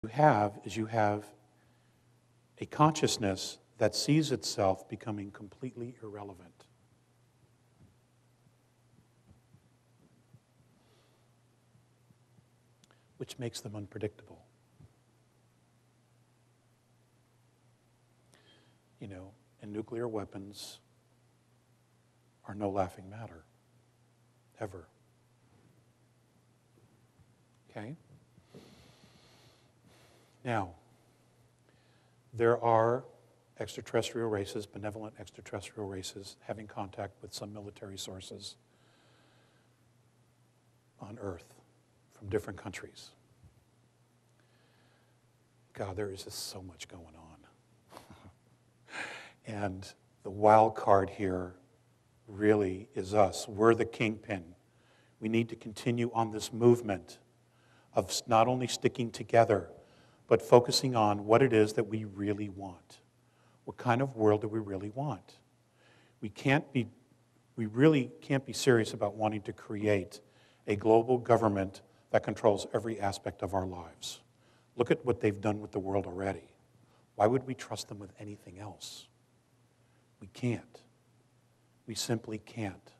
you have a consciousness that sees itself becoming completely irrelevant. Which makes them unpredictable. And nuclear weapons are no laughing matter, ever. Okay? Now, there are extraterrestrial races, benevolent extraterrestrial races, having contact with some military sources on Earth from different countries. God, there is just so much going on. And the wild card here really is us. We're the kingpin. We need to continue on this movement of not only sticking together, but focusing on what it is that we really want. What kind of world do we really want? We really can't be serious about wanting to create a global government that controls every aspect of our lives. Look at what they've done with the world already. Why would we trust them with anything else? We can't. We simply can't,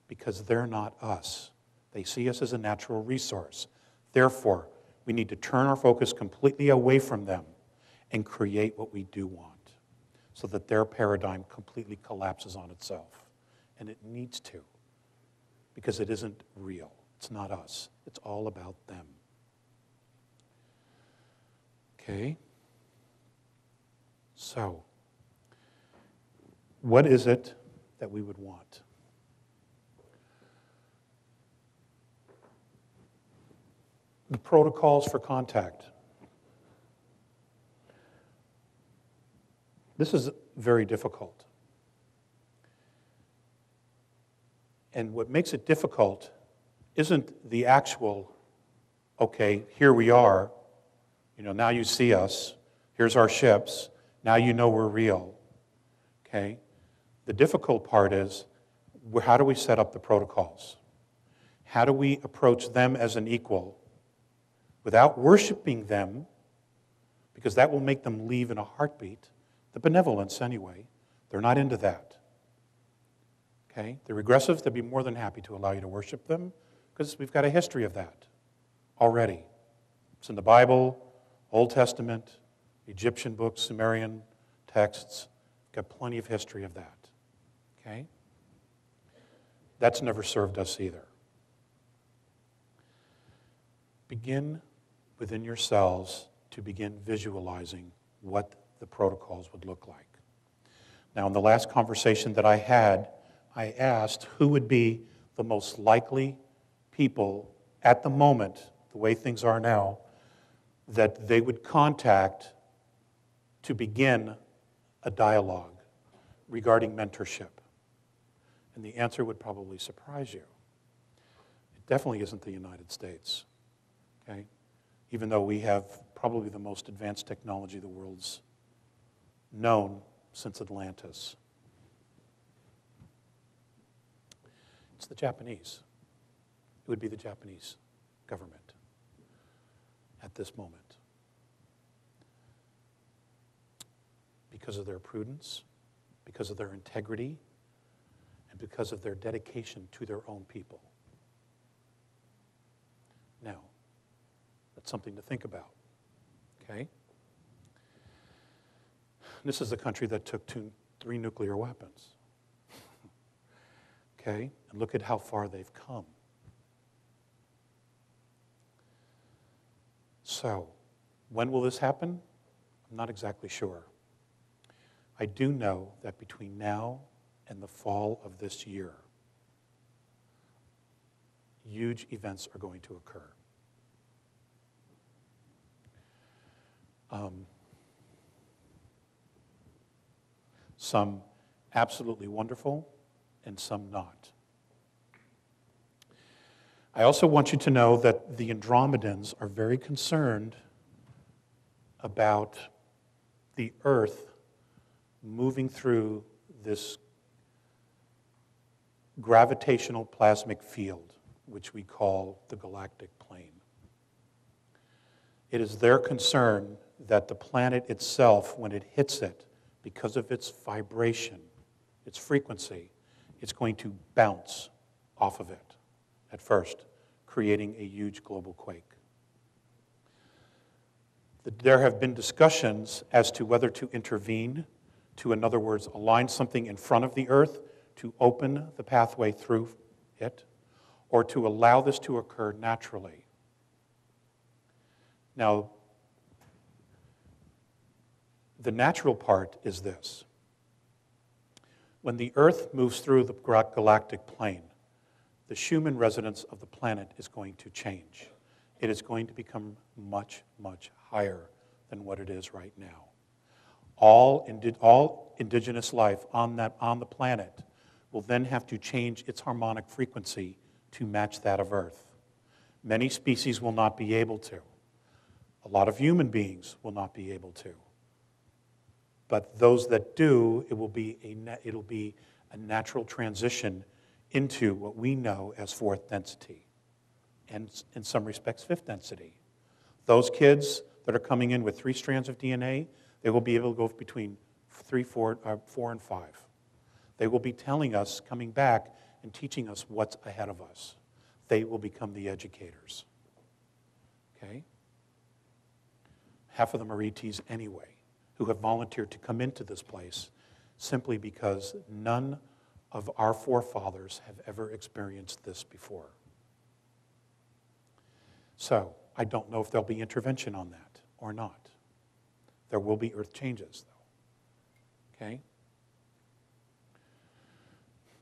because they're not us. They see us as a natural resource. Therefore, we need to turn our focus completely away from them and create what we do want, so that their paradigm completely collapses on itself. And it needs to, because it isn't real. It's not us. It's all about them. Okay? So, what is it that we would want? The protocols for contact. This is very difficult. And what makes it difficult isn't the actual, okay, here we are, now you see us, here's our ships, now you know we're real, okay? The difficult part is, how do we set up the protocols? How do we approach them as an equal without worshiping them, because that will make them leave in a heartbeat? The benevolence, anyway, they're not into that. Okay? The regressives, they'd be more than happy to allow you to worship them, because we've got a history of that already. It's in the Bible, Old Testament, Egyptian books, Sumerian texts. Got plenty of history of that. Okay? That's never served us either. Begin within yourselves to begin visualizing what the protocols would look like. Now, in the last conversation that I had, I asked who would be the most likely people at the moment, the way things are now, that they would contact to begin a dialogue regarding mentorship. And the answer would probably surprise you. It definitely isn't the United States, okay? Even though we have probably the most advanced technology the world's known since Atlantis. It's the Japanese. It would be the Japanese government at this moment. Because of their prudence, because of their integrity, and because of their dedication to their own people. Now, that's something to think about, okay? This is a country that took 3 nuclear weapons, okay? And look at how far they've come. So, when will this happen? I'm not exactly sure. I do know that between now and the fall of this year, huge events are going to occur. Some absolutely wonderful and some not. I also want you to know that the Andromedans are very concerned about the Earth moving through this gravitational plasmic field, which we call the galactic plane. It is their concern that the planet itself, when it hits it, because of its vibration, its frequency, it's going to bounce off of it at first, creating a huge global quake. There have been discussions as to whether to intervene, to, in other words, align something in front of the Earth to open the pathway through it, or to allow this to occur naturally. Now, the natural part is this. When the Earth moves through the galactic plane, the Schumann resonance of the planet is going to change. It is going to become much, much higher than what it is right now. All indigenous life on the planet will then have to change its harmonic frequency to match that of Earth. Many species will not be able to. A lot of human beings will not be able to. But those that do, it'll be a natural transition into what we know as fourth density, and in some respects, fifth density. Those kids that are coming in with 3 strands of DNA, they will be able to go between 4 and 5. They will be telling us, coming back and teaching us what's ahead of us. They will become the educators. Okay? Half of them are ETs anyway, who have volunteered to come into this place simply because none of our forefathers have ever experienced this before. So, I don't know if there'll be intervention on that or not. There will be earth changes, though. Okay?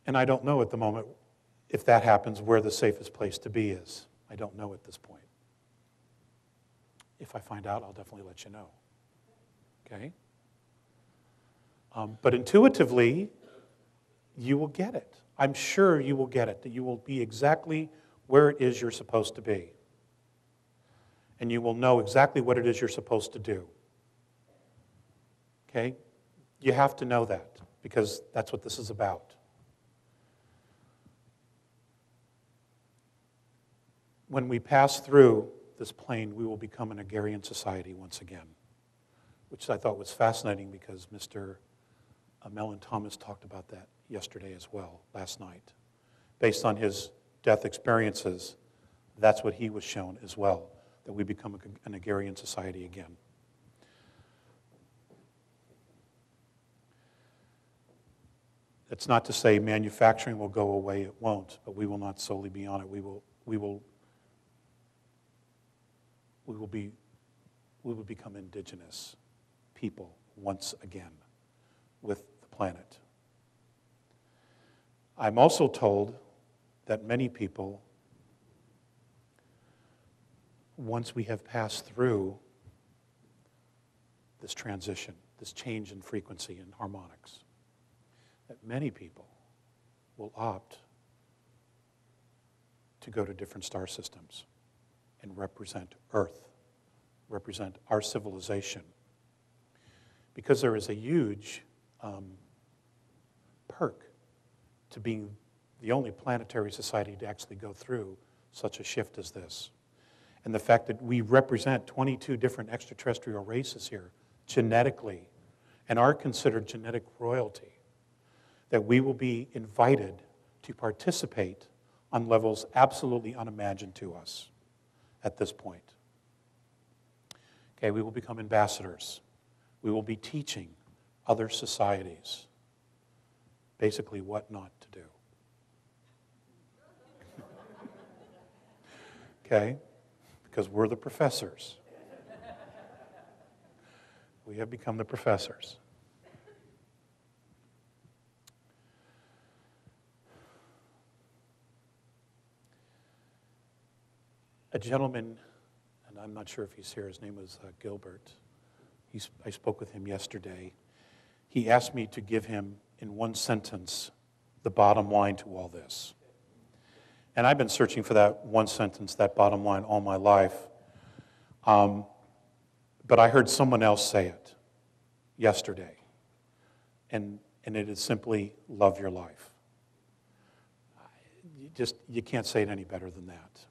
And I don't know at the moment, if that happens, where the safest place to be is. I don't know at this point. If I find out, I'll definitely let you know. Okay? But intuitively, you will get it. I'm sure you will get it, that you will be exactly where it is you're supposed to be. And you will know exactly what it is you're supposed to do. Okay? You have to know that, because that's what this is about. When we pass through this plane, we will become an agrarian society once again, which I thought was fascinating because Mr. Mellon Thomas talked about that yesterday as well, last night. Based on his death experiences, that's what he was shown as well, that we become an agrarian society again. It's not to say manufacturing will go away, it won't, but we will not solely be on it. We will become indigenous people once again with the planet. I'm also told that many people, once we have passed through this transition, this change in frequency and harmonics, that many people will opt to go to different star systems and represent Earth, represent our civilization. Because there is a huge perk to being the only planetary society to actually go through such a shift as this. And the fact that we represent 22 different extraterrestrial races here genetically and are considered genetic royalty, that we will be invited to participate on levels absolutely unimagined to us at this point. Okay, we will become ambassadors. We will be teaching other societies basically what not to do. Okay? Because we're the professors. We have become the professors. A gentleman, and I'm not sure if he's here, his name was Gilbert. I spoke with him yesterday. He asked me to give him, in one sentence, the bottom line to all this. And I've been searching for that one sentence, that bottom line, all my life. But I heard someone else say it yesterday. And it is simply, love your life. You can't say it any better than that.